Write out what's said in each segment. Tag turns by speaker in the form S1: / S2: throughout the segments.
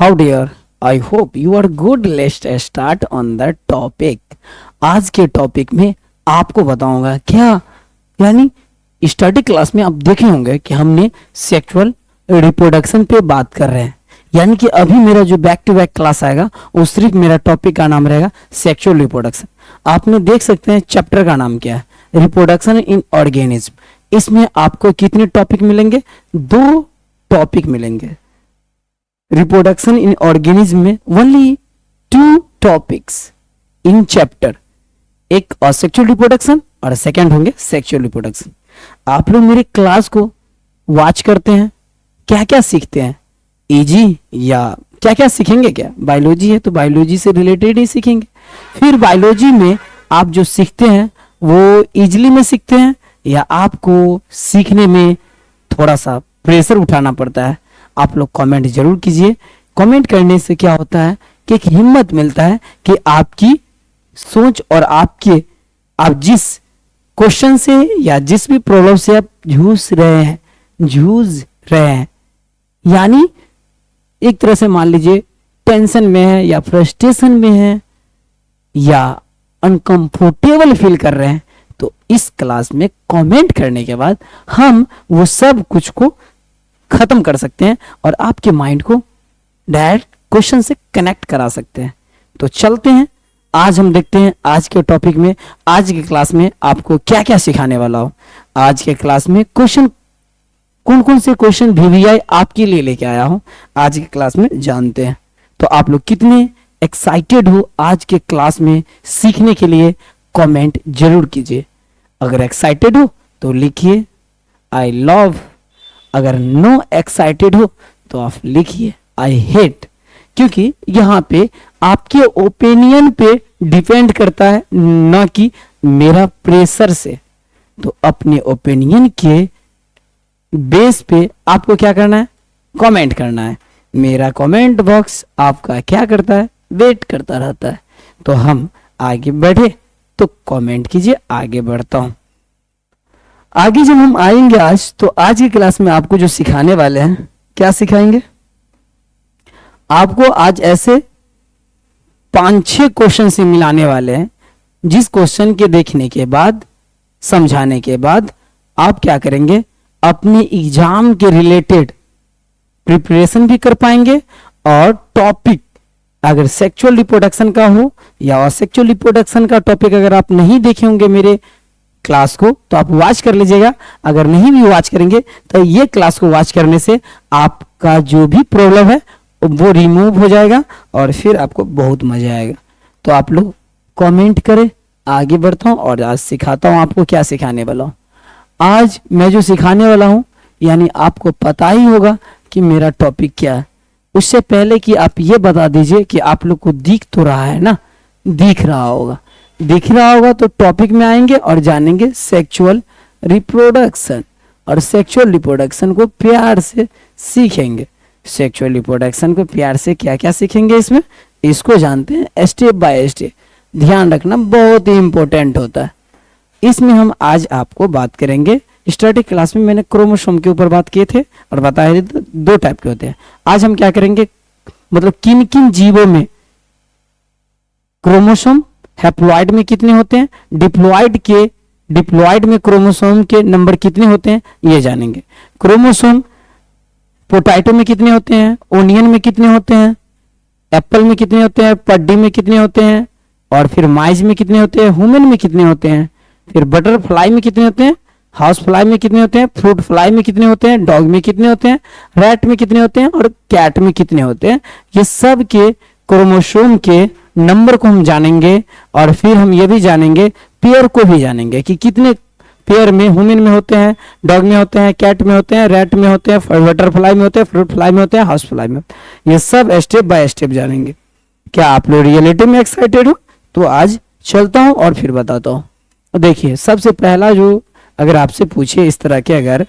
S1: How dear, I hope you are good. Let's start on the topic. आज के topic में आपको बताऊंगा क्या, यानी स्टडी क्लास में आप देखे होंगे कि हमने सेक्सुअल रिप्रोडक्शन पे बात कर रहे हैं. यानी कि अभी मेरा जो बैक टू बैक क्लास आएगा वो सिर्फ मेरा टॉपिक का नाम रहेगा सेक्सुअल रिप्रोडक्शन. आपने देख सकते हैं चैप्टर का नाम क्या है, रिप्रोडक्शन इन ऑर्गेनिज्म. इसमें आपको कितने टॉपिक मिलेंगे? 2 टॉपिक मिलेंगे. रिप्रोडक्शन इन ऑर्गेनिज्म में ओनली 2 टॉपिक्स इन चैप्टर, एक असेक्सुअल रिप्रोडक्शन और सेकंड होंगे सेक्सुअल रिप्रोडक्शन. आप लोग मेरे क्लास को वॉच करते हैं, क्या क्या सीखते हैं? इजी या क्या क्या सीखेंगे? क्या बायोलॉजी है तो बायोलॉजी से रिलेटेड ही सीखेंगे. फिर बायोलॉजी में आप जो सीखते हैं वो इजीली में सीखते हैं या आपको सीखने में थोड़ा सा प्रेशर उठाना पड़ता है? आप लोग कमेंट जरूर कीजिए. कमेंट करने से क्या होता है कि एक हिम्मत मिलता है कि आपकी सोच और आप जिस क्वेश्चन से या जिस भी प्रॉब्लम से आप जूझ रहे हैं, यानी एक तरह से मान लीजिए टेंशन में है या फ्रस्ट्रेशन में है या अनकंफर्टेबल फील कर रहे हैं, तो इस क्लास में कमेंट करने के बाद हम वो सब कुछ को खत्म कर सकते हैं और आपके माइंड को डायरेक्ट क्वेश्चन से कनेक्ट करा सकते हैं. तो चलते हैं, आज हम देखते हैं आज के टॉपिक में, आज की क्लास में आपको क्या क्या सिखाने वाला हूं. आज के क्लास में क्वेश्चन, कौन कौन से क्वेश्चन वीवीआई आपके लिए लेके आया हूं आज की क्लास में जानते हैं. तो आप लोग कितने एक्साइटेड हो आज के क्लास में सीखने के लिए, कमेंट जरूर कीजिए. अगर एक्साइटेड हो तो लिखिए आई लव, अगर नो एक्साइटेड हो तो आप लिखिए आई हेट, क्योंकि यहाँ पे आपके ओपिनियन पे डिपेंड करता है, ना कि मेरा प्रेशर से. तो अपने ओपिनियन के बेस पे आपको क्या करना है? कमेंट करना है. मेरा कमेंट बॉक्स आपका क्या करता है? वेट करता रहता है. तो हम आगे बढ़े तो कमेंट कीजिए, आगे बढ़ता हूं. आगे जब हम आएंगे आज, तो आज की क्लास में आपको जो सिखाने वाले हैं, क्या सिखाएंगे? आपको आज ऐसे 5-6 क्वेश्चन से मिलाने वाले हैं, जिस क्वेश्चन के देखने के बाद, समझाने के बाद आप क्या करेंगे? अपने एग्जाम के रिलेटेड प्रिपरेशन भी कर पाएंगे और टॉपिक अगर सेक्सुअल रिप्रोडक्शन का हो या असेक्सुअल रिप्रोडक्शन का टॉपिक अगर आप नहीं देखे होंगे मेरे क्लास को, तो आप वॉच कर लीजिएगा. अगर नहीं भी वॉच करेंगे तो ये क्लास को वॉच करने से आपका जो भी प्रॉब्लम है वो रिमूव हो जाएगा और फिर आपको बहुत मजा आएगा. तो आप लोग कमेंट करें, आगे बढ़ता हूं और आज सिखाता हूं आपको क्या सिखाने वाला हूं. आज मैं जो सिखाने वाला हूं, यानी आपको पता ही होगा कि मेरा टॉपिक क्या है. उससे पहले कि आप ये बता दीजिए कि आप लोग को दिख तो रहा है ना? दिख रहा होगा तो टॉपिक में आएंगे और जानेंगे सेक्सुअल रिप्रोडक्शन. और सेक्सुअल रिप्रोडक्शन को प्यार से सीखेंगे. सेक्सुअल रिप्रोडक्शन को प्यार से क्या क्या सीखेंगे इसमें, इसको जानते हैं स्टेप बाय स्टेप. ध्यान रखना बहुत ही इंपॉर्टेंट होता है. इसमें हम आज आपको बात करेंगे, स्टैटिक क्लास में मैंने क्रोमोसोम के ऊपर बात किए थे और बताया थे 2 टाइप के होते हैं. आज हम क्या करेंगे, मतलब किन किन जीवों में क्रोमोसोम, हैप्लॉइड में कितने होते हैं, डिप्लॉइड में क्रोमोसोम के नंबर कितने होते हैं ये जानेंगे. क्रोमोसोम पोटैटो में कितने होते हैं, ओनियन में कितने होते हैं, एप्पल में कितने होते हैं, पड्डी में कितने होते हैं, और फिर माइज में कितने होते हैं, ह्यूमन में कितने होते हैं, फिर बटरफ्लाई में कितने होते हैं, हाउस फ्लाई में कितने होते हैं, फ्रूट फ्लाई में कितने होते हैं, डॉग में कितने होते हैं, रैट में कितने होते हैं और कैट में कितने होते हैं. ये सब के क्रोमोसोम के नंबर को हम जानेंगे और फिर हम ये भी जानेंगे, पेयर को भी जानेंगे कि कितने पेयर में ह्यूमन में होते हैं, डॉग में होते हैं, कैट में होते हैं, रैट में होते हैं, बटरफ्लाई में होते हैं, फ्रूट फ्लाई में होते हैं, हाउस फ्लाई में. ये सब स्टेप बाय स्टेप जानेंगे. क्या आप लोग रियलिटी में एक्साइटेड हो? तो आज चलता हूं और फिर बताता हूं. देखिए, सबसे पहला जो अगर आपसे पूछे इस तरह के, अगर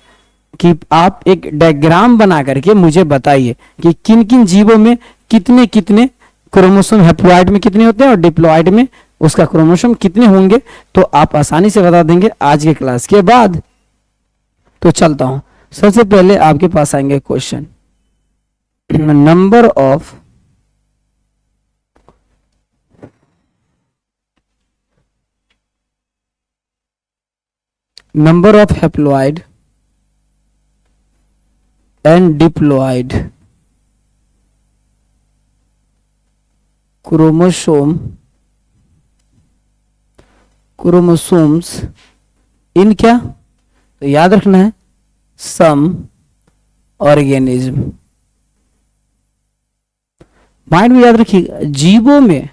S1: कि आप एक डायग्राम बना करके मुझे बताइए कि किन किन जीवों में कितने कितने क्रोमोसोम, हैप्लॉइड में कितने होते हैं और डिप्लॉइड में उसका क्रोमोसोम कितने होंगे, तो आप आसानी से बता देंगे आज के क्लास के बाद. तो चलता हूं. सबसे पहले आपके पास आएंगे question, number of number of haploid and diploid chromosomes in क्या, तो याद रखना है some organism। माइंड में याद रखिएगा, जीवों में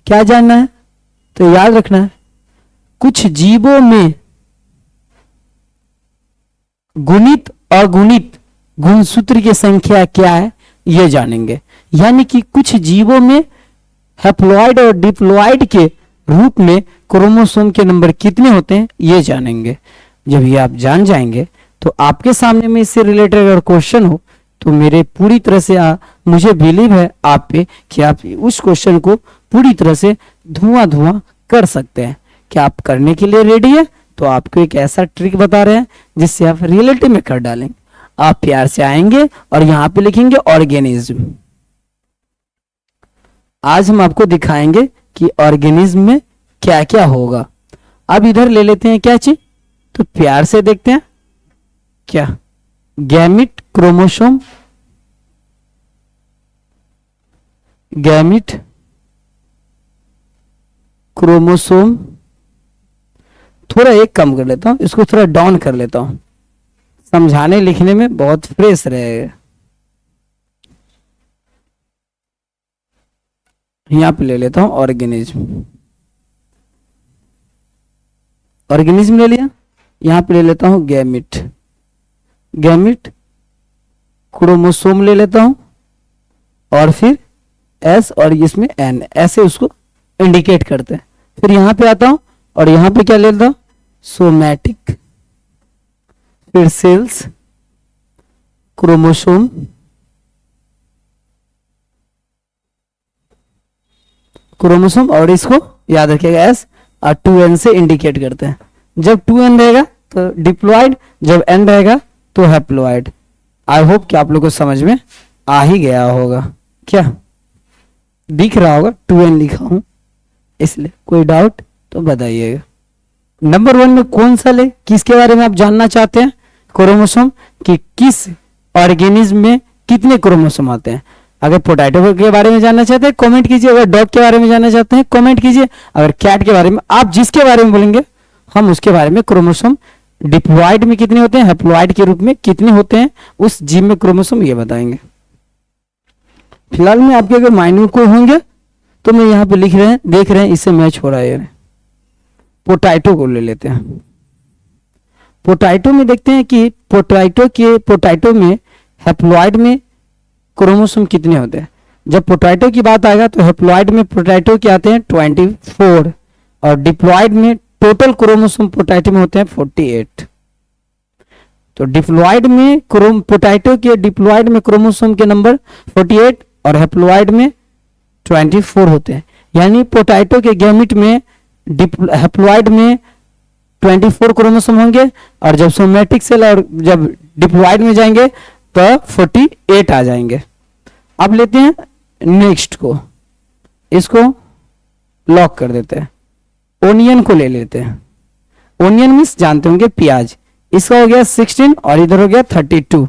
S1: क्या जानना है, तो याद रखना है कुछ जीवों में गुणित अगुणित गुणसूत्र की संख्या क्या है ये जानेंगे। यानी कि कुछ जीवों में हैप्लॉइड और डिप्लॉइड के रूप में क्रोमोसोम के नंबर कितने होते हैं ये जानेंगे। जब ये आप जान जाएंगे तो आपके सामने में इससे रिलेटेड अगर क्वेश्चन हो तो मेरे पूरी तरह से मुझे बिलीव है आप पे कि आप उस क्वेश्चन को पूरी तरह से धुआं कर सकते हैं। क्या आप करने के लिए रेडी है? तो आपको एक ऐसा ट्रिक बता रहे हैं जिससे आप रियलिटी में कर डालेंगे। आप प्यार से आएंगे और यहाँ पे लिखेंगे ऑर्गेनिज्म। आज हम आपको दिखाएंगे कि ऑर्गेनिज्म में क्या क्या होगा। अब इधर ले लेते हैं क्या चीज, तो प्यार से देखते हैं क्या, गैमिट क्रोमोसोम, गैमिट क्रोमोसोम। थोड़ा एक कम कर लेता हूं, इसको थोड़ा डाउन कर लेता हूं, समझाने लिखने में बहुत फ्रेश रहेगा। यहां पे ले लेता हूं ऑर्गेनिज्म, ऑर्गेनिज्म ले लिया। यहां पे ले लेता हूं गैमिट, गैमिट क्रोमोसोम ले लेता हूं और फिर एस और इसमें एन, ऐसे उसको इंडिकेट करते हैं। फिर यहां पे आता हूं और यहां पे क्या ले लेता हूं, सोमैटिक, फिर सेल्स, क्रोमोसोम, क्रोमोसोम और इसको याद रखिएगा एस और 2n से इंडिकेट करते हैं। जब 2n रहेगा तो डिप्लॉइड, जब n रहेगा तो हैप्लॉइड। आई होप कि आप लोग को समझ में आ ही गया होगा। क्या दिख रहा होगा, 2n लिखा हूं इसलिए, कोई डाउट तो बताइएगा। नंबर 1 में कौन सा ले, किसके बारे में आप जानना चाहते हैं, क्रोमोसोम, कि किस ऑर्गेनिज्म में कितने क्रोमोसोम आते हैं। अगर पोटैटो के बारे में जानना चाहते हैं कमेंट कीजिए, अगर डॉग के बारे में जानना चाहते हैं कमेंट कीजिए, अगर कैट के बारे में, आप जिसके बारे में बोलेंगे हम उसके बारे में, क्रोमोसोम डिप्लॉइड में कितने होते हैं, हैप्लॉइड के रूप में कितने होते हैं उस जीव में क्रोमोसोम, ये बताएंगे। फिलहाल में आपके अगर माइंड में कोई होंगे तो मैं यहाँ पे लिख रहे हैं, देख रहे हैं इससे मैच हो रहा है। पोटैटो को ले लेते हैं। पोटैटो में देखते हैं कि पोटैटो में हैप्लॉइड में क्रोमोसोम कितने होते हैं। जब पोटैटो की बात आएगा तो हैप्लॉइड में पोटैटो के आते हैं 24 और डिप्लॉइड में टोटल क्रोमोसोम पोटैटो में होते हैं 48। तो डिप्लॉइड में पोटैटो के डिप्लॉइड में क्रोमोसोम के नंबर 48 और हैप्लॉइड में 24 होते हैं। यानी पोटैटो के गैमिट में हैप्लॉइड में 24 क्रोमोसोम होंगे और जब सोमैटिक सेल और जब डिप्लॉइड में जाएंगे तो 48 आ जाएंगे। अब लेते हैं नेक्स्ट को, इसको लॉक कर देते हैं। ओनियन को ले लेते हैं। ओनियन मीन्स जानते होंगे प्याज, इसका हो गया 16 और इधर हो गया 32।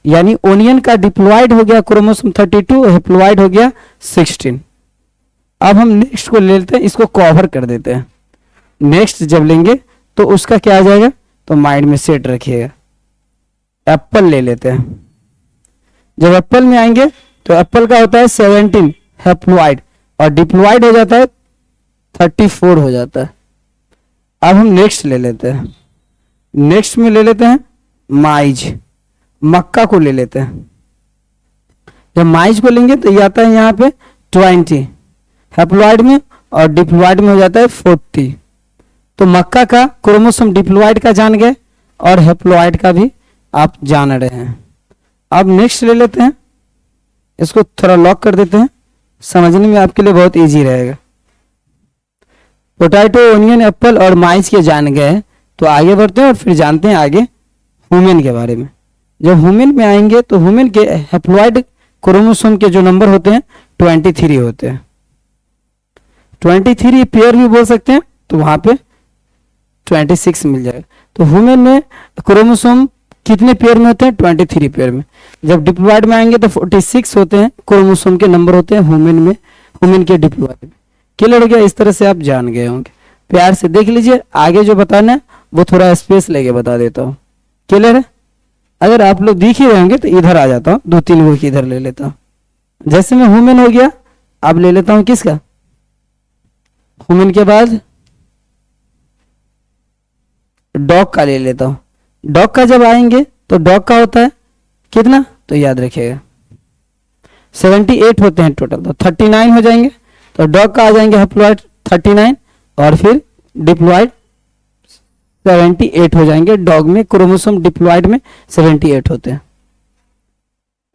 S1: यानी ओनियन का डिप्लॉइड हो गया क्रोमोसोम 32 और हैप्लॉइड हो गया 16। अब हम नेक्स्ट को ले लेते हैं, इसको कवर कर देते हैं। नेक्स्ट जब लेंगे तो उसका क्या आ जाएगा, तो माइंड में सेट रखिएगा। एप्पल ले लेते हैं। जब एप्पल में आएंगे तो एप्पल का होता है 17 हैप्लॉइड और डिप्लॉइड हो जाता है 34 हो जाता है। अब हम नेक्स्ट ले लेते हैं। नेक्स्ट में ले लेते हैं माइज, मक्का को ले लेते हैं। जब माइज को लेंगे तो ये आता है यहाँ पे 20 हैप्लॉइड में और डिप्लॉइड में हो जाता है 40। तो मक्का का क्रोमोसोम डिप्लॉइड का जान गए और हैप्लॉइड का भी आप जान रहे हैं। अब नेक्स्ट ले लेते हैं, इसको थोड़ा लॉक कर देते हैं, समझने में आपके लिए बहुत इजी रहेगा। पोटैटो, ओनियन, एप्पल और माइज के जान गए तो आगे बढ़ते हैं और फिर जानते हैं आगे ह्यूमन के बारे में। जब ह्यूमन में आएंगे तो ह्यूमन के हैप्लॉइड क्रोमोसोम के जो नंबर होते हैं 23 होते हैं। 23 पेयर भी बोल सकते हैं। तो वहां पे 26 मिल जाएगा। तो वुमेन में क्रोमोसोम कितने पेयर में होते हैं? 23 पेयर में। जब डिप्लॉयड में आएंगे तो 46 होते हैं क्रोमोसोम के नंबर होते हैं वुमेन में, वुमेन के डिप्लॉयड में। क्लियर हो गया? इस तरह से आप जान गए होंगे। प्यार से देख लीजिए, आगे जो बताना है वो थोड़ा स्पेस लेके बता देता हूँ। क्लियर है? अगर आप लोग दिख ही रहे होंगे तो इधर आ जाता हूँ, 2-3 वो इधर ले लेता हूँ। जैसे मैं वुमेन हो गया, अब ले लेता हूँ किसका? वुमेन के बाद डॉग का ले लेता हूँ। डॉग का जब आएंगे तो डॉग का होता है कितना? तो याद रखिएगा 78 होते हैं टोटल, तो 39 हो जाएंगे। तो डॉग का आ जाएंगे हैप्लॉइड 39 और फिर डिप्लॉइड 78 हो जाएंगे। डॉग में क्रोमोसोम डिप्लॉइड में 78 होते हैं।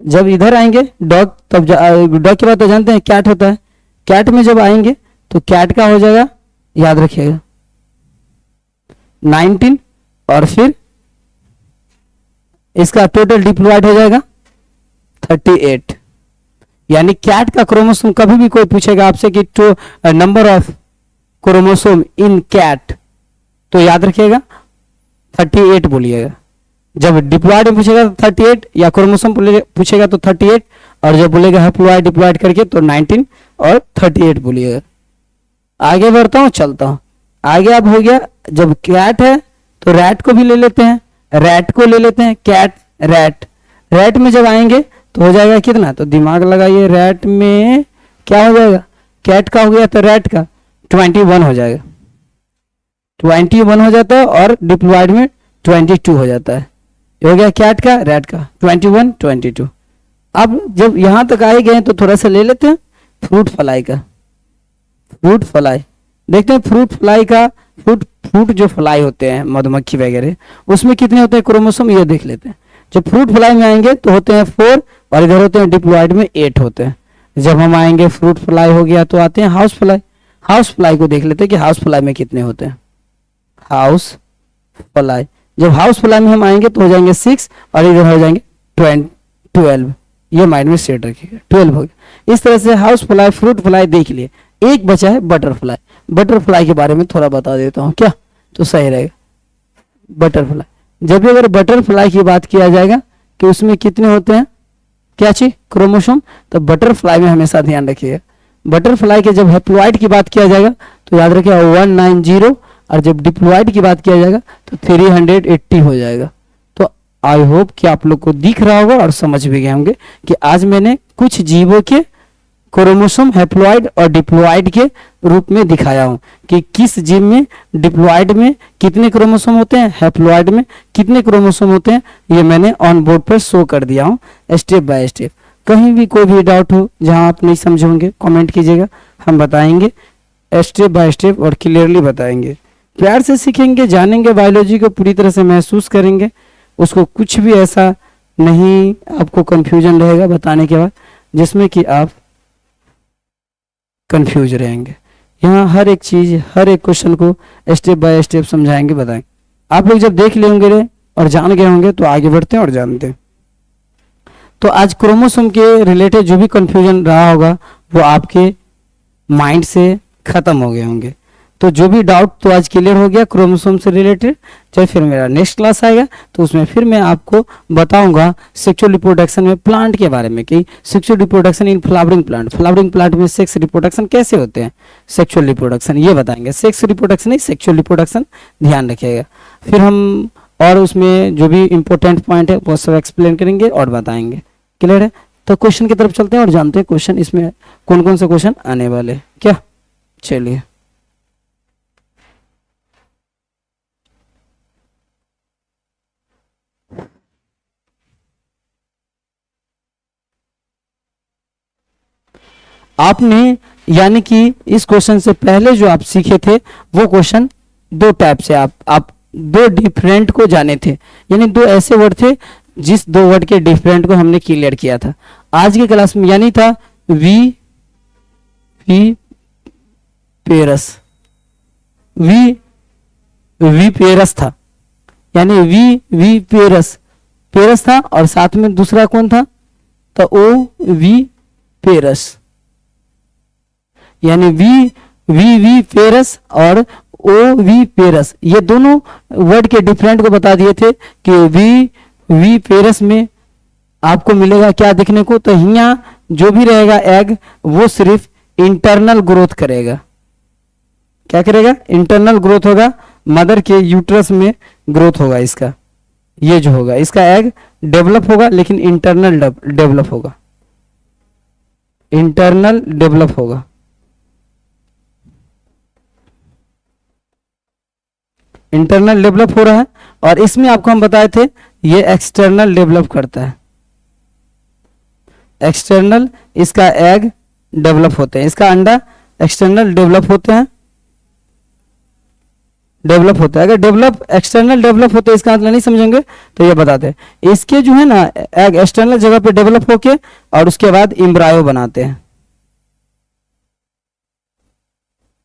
S1: जब इधर आएंगे डॉग, तब डॉग के बाद तो जानते हैं कैट होता है। कैट में जब आएंगे तो कैट का हो जाएगा, याद रखिएगा 19 और फिर इसका टोटल डिप्लॉयड हो जाएगा 38। यानी कैट का क्रोमोसोम, कभी भी कोई पूछेगा आपसे कि two number of chromosome in cat, तो याद रखिएगा 38 बोलिएगा। जब डिप्लॉयड में पूछेगा तो 38, या क्रोमोसोम पूछेगा तो 38, और जब बोलेगा हैप्लॉयड डिप्लॉयड करके तो 19 और 38 बोलिएगा। आगे बढ़ता हूँ, चलता हूँ आगे। अब हो गया, जब कैट है तो रैट को भी ले लेते हैं, रैट को ले लेते हैं, कैट रैट। रैट में जब आएंगे तो हो जाएगा कितना? तो दिमाग लगाइए, रैट में क्या हो जाएगा? कैट का हो गया तो रैट का 21 हो जाएगा, 21 हो जाता है, और डिप्लॉयड में 22 हो जाता है। ये हो गया कैट का, रैट का 21 22। अब जब यहां तक आए गए तो थोड़ा सा ले लेते हैं फ्रूट फ्लाई का। फ्रूट फ्लाई देखते हैं, फ्रूट फ्लाई का, फ्रूट जो फ्लाई होते हैं मधुमक्खी वगैरह, उसमें कितने होते हैं क्रोमोसोम, ये देख लेते हैं। जब फ्रूट फ्लाई में आएंगे तो होते हैं 4, और इधर होते हैं डिप्लॉयड में 8 होते हैं। जब हम आएंगे फ्रूट फ्लाई हो गया तो आते हैं हाउस फ्लाई। हाउस फ्लाई को देख लेते हैं कि हाउस फ्लाई में कितने होते हैं। हाउस फ्लाई, जब हाउस फ्लाई में हम आएंगे तो हो जाएंगे 6, और इधर हो जाएंगे 12। ये माइंड में सेट रखिएगा, 12 हो गया। इस तरह से हाउस फ्लाई, फ्रूट फ्लाई देख लिए। एक बचा है बटरफ्लाई। बटरफ्लाई के बारे में थोड़ा बता देता हूँ क्या, तो सही रहेगा। बटरफ्लाई, जब भी अगर बटरफ्लाई की बात किया जाएगा कि उसमें कितने होते हैं, क्या चीज, क्रोमोसोम, तो बटरफ्लाई में हमेशा ध्यान रखिएगा। बटरफ्लाई के जब हैप्लॉइड की बात किया जाएगा तो याद रखिएगा 190, और जब डिप्लॉयड की बात किया जाएगा तो 380 हो जाएगा। तो आई होप कि आप लोग को दिख रहा होगा और समझ भी गए होंगे कि आज मैंने कुछ जीवों के क्रोमोसोम हैप्लॉइड और डिप्लॉयड के रूप में दिखाया हूं कि किस जीव में डिप्लॉयड में कितने क्रोमोसोम होते हैं, हैप्लॉइड में कितने क्रोमोसोम होते हैं। ये मैंने ऑन बोर्ड पर शो कर दिया हूं स्टेप बाय स्टेप। कहीं भी कोई भी डाउट हो, जहां आप नहीं समझे होंगे, कमेंट कीजिएगा, हम बताएंगे स्टेप बाय स्टेप और क्लियरली बताएंगे। प्यार से सीखेंगे, जानेंगे, बायोलॉजी को पूरी तरह से महसूस करेंगे। उसको कुछ भी ऐसा नहीं आपको कंफ्यूजन रहेगा बताने के बाद जिसमें कि आप कंफ्यूज रहेंगे। यहाँ हर एक चीज, हर एक क्वेश्चन को स्टेप बाय स्टेप समझाएंगे, बताएंगे। आप लोग जब देख लेंगे और जान गए होंगे तो आगे बढ़ते हैं और जानते हैं। तो आज क्रोमोसोम के रिलेटेड जो भी कंफ्यूजन रहा होगा वो आपके माइंड से खत्म हो गए होंगे। तो जो भी डाउट तो आज क्लियर हो गया क्रोमोसोम से रिलेटेड। जब फिर मेरा नेक्स्ट क्लास आएगा तो उसमें फिर मैं आपको बताऊंगा सेक्सुअल रिप्रोडक्शन में प्लांट के बारे में, कि sexual reproduction in flowering plant, flowering plant में सेक्स रिप्रोडक्शन कैसे होते हैं, सेक्सुअल रिप्रोडक्शन ये बताएंगे। सेक्स रिप्रोडक्शन नहीं, सेक्सुअल रिप्रोडक्शन, ध्यान रखिएगा। फिर हम और उसमें जो भी इंपॉर्टेंट पॉइंट है वो सब एक्सप्लेन करेंगे और बताएंगे। क्लियर है? तो क्वेश्चन की तरफ चलते हैं और जानते हैं क्वेश्चन इसमें कौन कौन से क्वेश्चन आने वाले क्या। चलिए, आपने यानी कि इस क्वेश्चन से पहले जो आप सीखे थे वो क्वेश्चन दो टाइप से आप दो डिफरेंट को जाने थे, यानी दो ऐसे वर्ड थे जिस दो वर्ड के डिफरेंट को हमने क्लियर किया था आज की क्लास में। यानी था वी पेरस, वी पेरस था, यानी वी पेरस, पेरस था, और साथ में दूसरा कौन था, तो ओ वी पेरस, यानी वी पेरस और वी पेरस, ये दोनों वर्ड के डिफरेंट को बता दिए थे कि वी पेरस में आपको मिलेगा क्या देखने को, तो यहाँ जो भी रहेगा एग वो सिर्फ इंटरनल ग्रोथ करेगा। क्या करेगा? इंटरनल ग्रोथ होगा, मदर के यूट्रस में ग्रोथ होगा इसका, ये जो होगा इसका एग डेवलप होगा लेकिन इंटरनल डेवलप होगा, इंटरनल डेवलप होगा। इंटरनल डेवलप हो रहा है और इसमें आपको हम बताए थे ये एक्सटर्नल डेवलप करता है, एक्सटर्नल इसका एग डेवलप होते हैं, इसका अंडा एक्सटर्नल डेवलप होते हैं, डेवलप होता है। अगर डेवलप एक्सटर्नल डेवलप होते हैं इसका मतलब नहीं समझेंगे तो ये बताते हैं, इसके जो है ना एग एक्सटर्नल जगह पे डेवलप होके और उसके बाद इम्ब्रायो बनाते हैं,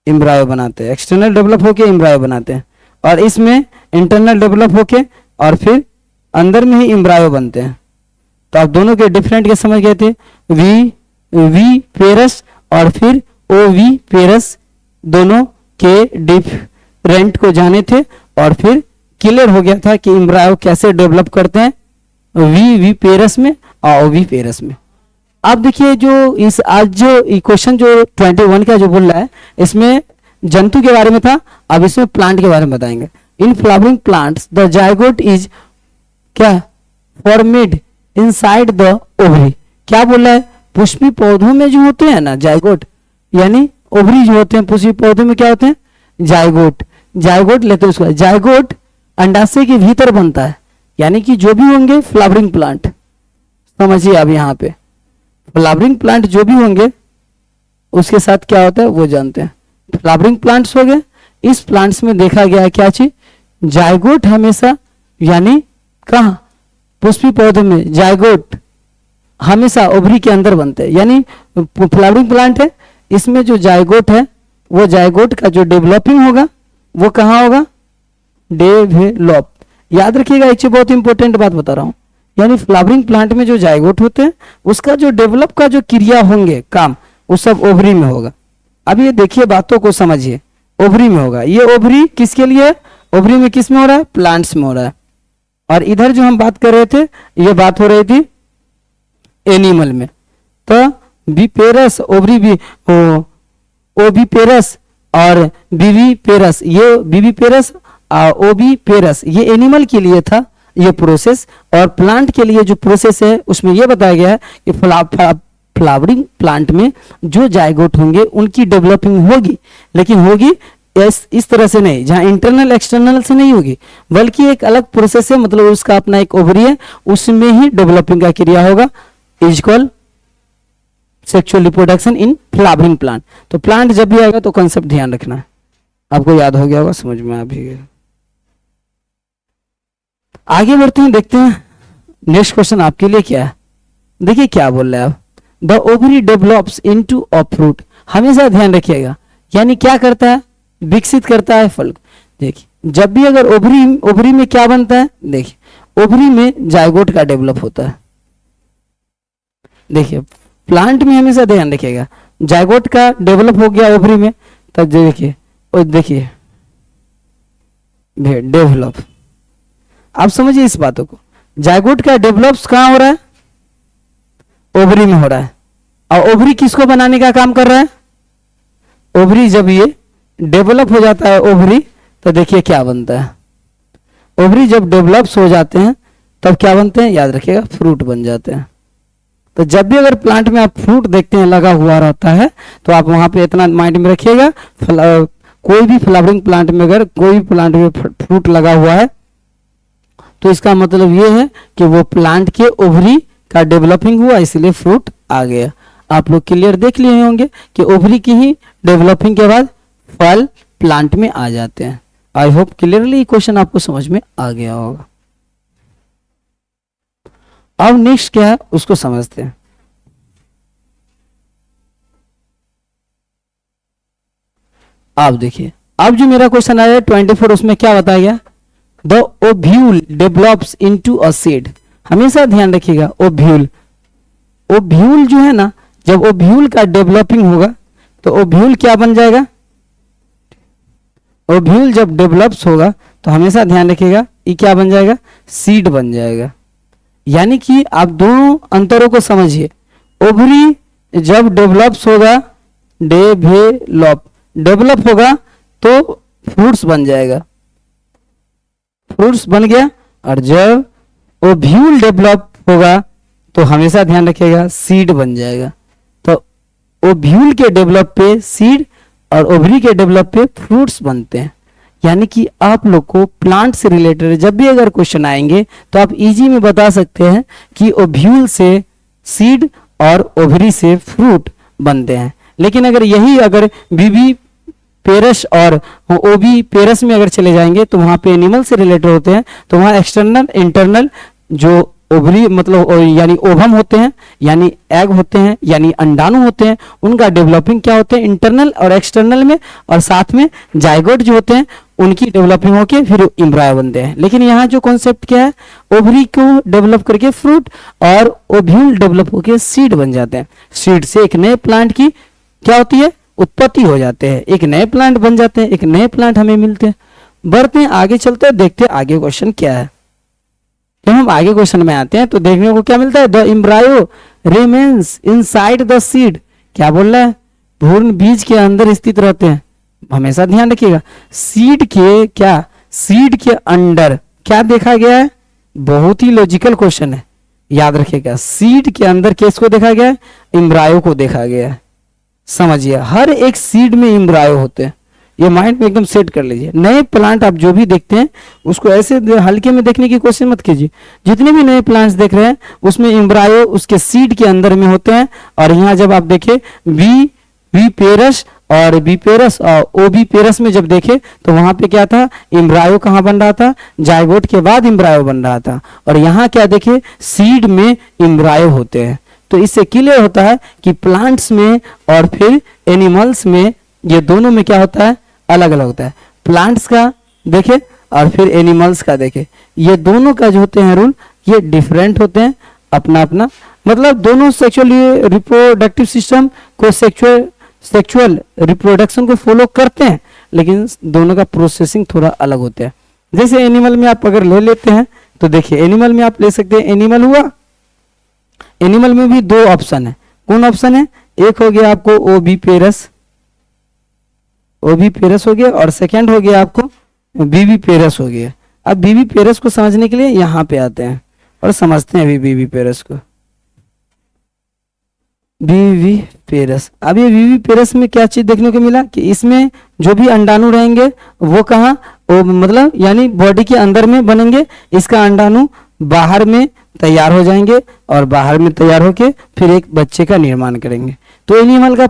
S1: इम्ब्रायो बनाते हैं, एक्सटर्नल डेवलप होके इम्ब्रायो बनाते हैं, और इसमें इंटरनल डेवलप होके और फिर अंदर में ही इम्ब्रायो बनते हैं। तो आप दोनों के डिफरेंट के समझ गए थे, वी पेरस और फिर ओ वी पेरस, दोनों के डिफरेंट को जाने थे और फिर क्लियर हो गया था कि इम्ब्रायो कैसे डेवलप करते हैं वी पेरस में और ओ वी पेरस में। अब देखिए जो इस आज जो क्वेश्चन जो 21 का जो बोल रहा है इसमें जंतु के बारे में था, अब इसमें प्लांट के बारे में बताएंगे। In flowering plants the zygote is क्या फॉर्मेड इनसाइड द ओवरी। क्या बोल रहा है? पुष्पी पौधों में जो होते हैं ना जायगोट, यानी ओवरी जो होते हैं पुष्पी पौधों में क्या होते हैं? जायगोट। जायगोट लेते हैं उसको, जायगोट अंडाशय के भीतर बनता है, यानी कि जो भी होंगे फ्लावरिंग प्लांट, समझिए अब यहाँ पे फ्लावरिंग प्लांट जो भी होंगे उसके साथ क्या होता है वो जानते हैं। फ्लावरिंग प्लांट्स हो गए, इस प्लांट्स में देखा गया है क्या चीज? जायगोट हमेशा, यानी कहाँ? पुष्पी पौधों में जायगोट हमेशा ओवरी के अंदर बनते हैं, यानी फ्लावरिंग प्लांट है इसमें जो जायगोट है वो जायगोट का जो डेवलपिंग होगा वो कहाँ होगा? डेवलप। याद रखिएगा, एक बहुत इंपॉर्टेंट बात बता रहा हूँ, यानी फ्लावरिंग प्लांट में जो जायगोट होते हैं उसका जो डेवलप का जो क्रिया होंगे काम वो सब ओवरी में होगा। अब ये देखिए बातों को समझिए, ओवरी में होगा। ये ओवरी किसके लिए? ओवरी में किस में हो रहा है? प्लांट्स में हो रहा है। और इधर जो हम बात कर रहे थे ये बात हो रही थी एनिमल में। तो बीपेरस ओवरी भी ओबीपेरस और बीवीपेरस, ये बीवीपेरस ओबीपेरस ये एनिमल के लिए था ये प्रोसेस, और प्लांट के लिए जो प्रोसेस है उसमें ये बताया गया है कि फ्लावरिंग प्लांट में जो जायगोट होंगे उनकी डेवलपिंग होगी, लेकिन होगी इस तरह से नहीं जहां इंटरनल एक्सटर्नल से नहीं होगी, बल्कि एक अलग प्रोसेस है, मतलब उसका अपना एक ओवरी है उसमें ही डेवलपिंग का क्रिया होगा, is called sexual reproduction in flowering plant. तो प्लांट जब भी आएगा तो कॉन्सेप्ट ध्यान रखना है, आपको याद हो गया होगा, समझ में आ भी गया। आगे बढ़ते हैं, देखते हैं नेक्स्ट क्वेश्चन आपके लिए क्या है। देखिए क्या बोल रहे हैं आप, the ovary develops into a fruit. हमेशा ध्यान रखिएगा, यानी क्या करता है? विकसित करता है फल। देखिए जब भी अगर ओवरी में क्या बनता है, देखिए ओवरी में जायगोट का डेवलप होता है। देखिए प्लांट में हमेशा ध्यान रखिएगा, जायगोट का डेवलप हो गया ओवरी में, तब देखिए और देखिए डेवलप। आप समझिए इस बातों को, जायगोट का डेवलप्स कहाँ हो रहा है? ओवरी में हो रहा है। और ओवरी किसको बनाने का काम कर रहा है? ओवरी जब ये डेवलप हो जाता है ओवरी, तो देखिए क्या बनता है। ओवरी जब डेवलप्स हो जाते हैं तब क्या बनते हैं? याद रखिएगा, फ्रूट बन जाते हैं। तो जब भी अगर प्लांट में आप फ्रूट देखते हैं लगा हुआ रहता है तो आप वहां पे इतना माइंड में रखिएगा, कोई भी फ्लावरिंग प्लांट में अगर कोई भी प्लांट में फ्रूट लगा हुआ है तो इसका मतलब ये है कि वो प्लांट के ओवरी का डेवलपिंग हुआ, इसलिए फ्रूट आ गया। आप लोग क्लियर देख लिए होंगे कि ओवरी की ही डेवलपिंग के बाद फल प्लांट में आ जाते हैं। आई होप क्लियरली क्वेश्चन आपको समझ में आ गया होगा। अब नेक्स्ट क्या है उसको समझते हैं। आप देखिए, अब जो मेरा क्वेश्चन आया 24, उसमें क्या बताया गया? The ovule develops into a seed. हमेशा ध्यान रखिएगा, ओव्यूल, ओव्यूल जो है ना, जब ओव्यूल का डेवलपिंग होगा तो ओव्यूल क्या बन जाएगा? ओव्यूल जब डेवलप्स होगा तो हमेशा ध्यान रखिएगा ये क्या बन जाएगा, सीड बन जाएगा। यानी कि आप दोनों अंतरों को समझिए। ओवरी जब डेवलप्स होगा, डेवलप होगा तो फ्रूट्स बन जाएगा, फ्रूट्स बन गया। और जब ओव्यूल डेवलप होगा तो हमेशा ध्यान रखिएगा सीड बन जाएगा। तो ओव्यूल के डेवलप पे सीड और ओवरी के डेवलप पे फ्रूट्स बनते हैं। यानी कि आप लोग को प्लांट से रिलेटेड जब भी अगर क्वेश्चन आएंगे तो आप इजी में बता सकते हैं कि ओव्यूल से सीड और ओवरी से फ्रूट बनते हैं। लेकिन अगर यही अगर बीबी पेरस और ओबी पेरस में अगर चले जाएंगे तो वहां पे एनिमल से रिलेटेड होते हैं, तो वहां एक्सटर्नल इंटरनल जो ओवरी मतलब यानी ओवम होते हैं, यानी एग होते हैं, यानी अंडाणु होते हैं, उनका डेवलपिंग क्या होते हैं इंटरनल और एक्सटर्नल में, और साथ में जाइगोट जो होते हैं उनकी डेवलपिंग होके फिर एम्ब्रायो बनते हैं। लेकिन यहाँ जो कॉन्सेप्ट क्या है, ओवरी को डेवलप करके फ्रूट और ओव्यूल डेवलप होके सीड बन जाते हैं। सीड से एक नए प्लांट की क्या होती है, उत्पत्ति हो जाते हैं, एक नए प्लांट बन जाते हैं, एक नए प्लांट हमें मिलते हैं। बढ़ते हैं आगे, चलते हैं, देखते हैं आगे क्वेश्चन क्या है। जब हम आगे क्वेश्चन में आते हैं तो देखने को क्या मिलता है, the embryo remains inside the seed. क्या बोल रहा है, भ्रूण बीज के अंदर स्थित रहते हैं। हमेशा ध्यान रखिएगा सीड के क्या, सीड के अंडर क्या देखा गया है, बहुत ही लॉजिकल क्वेश्चन है, याद रखिएगा। सीड के अंदर किसको देखा गया है, एम्ब्रायो को देखा गया है। समझिए हर एक सीड में एम्ब्रायो होते हैं, ये माइंड में एकदम सेट कर लीजिए। नए प्लांट आप जो भी देखते हैं उसको ऐसे हल्के में देखने की कोशिश मत कीजिए। जितने भी नए प्लांट्स देख रहे हैं उसमें एम्ब्रायो उसके सीड के अंदर में होते हैं। और यहाँ जब आप देखें बी पेरस और बी पेरस और ओबी पेरस में जब देखे तो वहां पे क्या था, एम्ब्रायो कहाँ बन रहा था, जाइगोट के बाद एम्ब्रायो बन रहा था। और यहाँ क्या देखे, सीड में एम्ब्रायो होते हैं। तो इससे क्लियर होता है कि प्लांट्स में और फिर एनिमल्स में ये दोनों में क्या होता है, अलग अलग होता है। प्लांट्स का देखे और फिर एनिमल्स का देखे, ये दोनों का जो होते हैं रूल ये डिफरेंट होते हैं अपना अपना। मतलब दोनों सेक्सुअली रिप्रोडक्टिव सिस्टम को सेक्सुअल रिप्रोडक्शन को फॉलो करते हैं, लेकिन दोनों का प्रोसेसिंग थोड़ा अलग होता है। जैसे एनिमल में आप अगर ले लेते हैं तो देखिए एनिमल में आप ले सकते हैं, एनिमल हुआ, एनिमल में भी दो ऑप्शन है। कौन ऑप्शन है, एक हो गया आपको ओबी पेरस हो गया, और सेकंड हो गया आपको बीबी पेरस हो गया। अब बीबी पेरस को समझने के लिए यहाँ पे आते हैं और समझते हैं अभी बीबी पेरस को। बीबी पेरस, अब ये बीबी पेरस में क्या चीज देखने को मिला कि इसमें जो भी अंडाणु रहेंगे वो कहाँ, वो मतलब यानी बॉडी के अंदर में बनेंगे। इसका अंडाणु बाहर में तैयार हो जाएंगे और बाहर में तैयार होके फिर एक बच्चे का निर्माण करेंगे। तो एनिमल का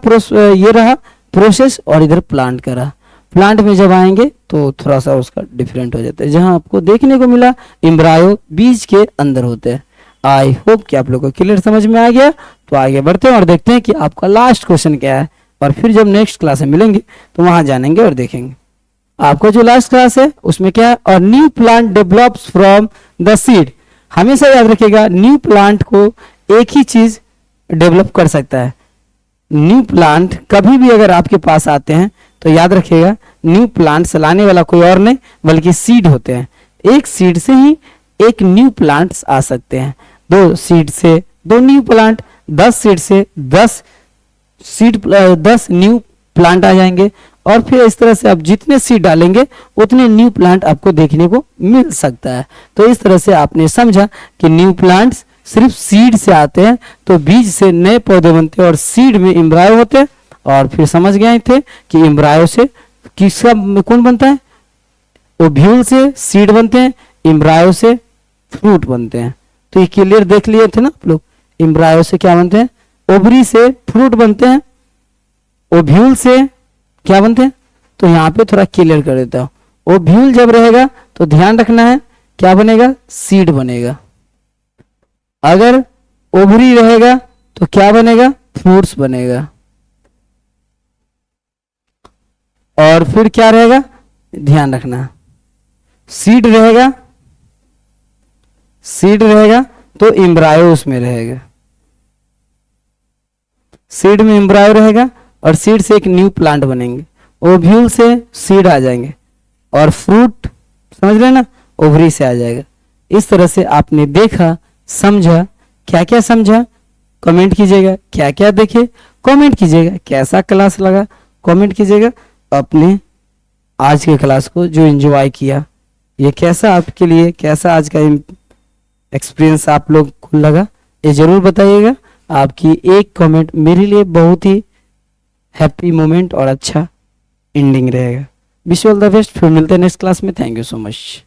S1: ये रहा प्रोसेस, और इधर प्लांट का रहा। प्लांट में जब आएंगे तो थोड़ा सा उसका डिफरेंट हो जाता है। जहां आपको देखने को मिला एम्ब्रायो बीज के अंदर होते हैं। आई होप कि आप लोगों को क्लियर समझ में आ गया। तो आगे बढ़ते हैं और देखते हैं कि आपका लास्ट क्वेश्चन क्या है, और फिर जब नेक्स्ट क्लास में मिलेंगे तो वहां जानेंगे और देखेंगे। आपका जो लास्ट क्लास है उसमें क्या है, और new plant develops from the seed. हमेशा याद रखिएगा न्यू प्लांट को एक ही चीज डेवलप कर सकता है। न्यू प्लांट कभी भी अगर आपके पास आते हैं तो याद रखिएगा न्यू प्लांट से लाने वाला कोई और नहीं बल्कि सीड होते हैं। एक सीड से ही एक न्यू प्लांट्स आ सकते हैं, 2 सीड से 2 न्यू प्लांट, 10 सीड से 10 न्यू प्लांट आ जाएंगे। और फिर इस तरह से आप जितने सीड डालेंगे उतने न्यू प्लांट आपको देखने को मिल सकता है। तो इस तरह से आपने समझा कि न्यू प्लांट्स सिर्फ सीड से आते हैं, तो बीज से नए पौधे बनते हैं और सीड में एम्ब्रायो होते हैं। और फिर समझ गए थे कि एम्ब्रायो से किसका कौन बनता है, ओव्यूल से सीड बनते हैं, एम्ब्रायो से फ्रूट बनते हैं। तो ये क्लियर देख लिए थे ना आप लोग, एम्ब्रायो से क्या बनते हैं, ओवरी से फ्रूट बनते हैं, ओव्यूल से क्या बनते हैं। तो यहाँ पे थोड़ा क्लियर कर देता हूँ। ओव्यूल जब रहेगा तो ध्यान रखना है क्या बनेगा, सीड बनेगा। अगर ओवरी रहेगा तो क्या बनेगा, फ्रूट्स बनेगा। और फिर क्या रहेगा, ध्यान रखना, सीड रहेगा तो एम्ब्रायो उसमें रहेगा। सीड में एम्ब्रायो रहेगा और सीड से एक न्यू प्लांट बनेंगे। ओव्यूल से सीड आ जाएंगे, और फ्रूट समझ रहे ना, ओवरी से आ जाएगा। इस तरह से आपने देखा, समझा, क्या क्या समझा कमेंट कीजिएगा, क्या क्या देखे कमेंट कीजिएगा, कैसा क्लास लगा कमेंट कीजिएगा। अपने आज के क्लास को जो एंजॉय किया, ये कैसा आपके लिए, कैसा आज का एक्सपीरियंस आप लोग को लगा, ये जरूर बताइएगा। आपकी एक कमेंट मेरे लिए बहुत ही हैप्पी मोमेंट और अच्छा एंडिंग रहेगा। Wish you all the best. फिर मिलते हैं नेक्स्ट क्लास में। Thank you so much.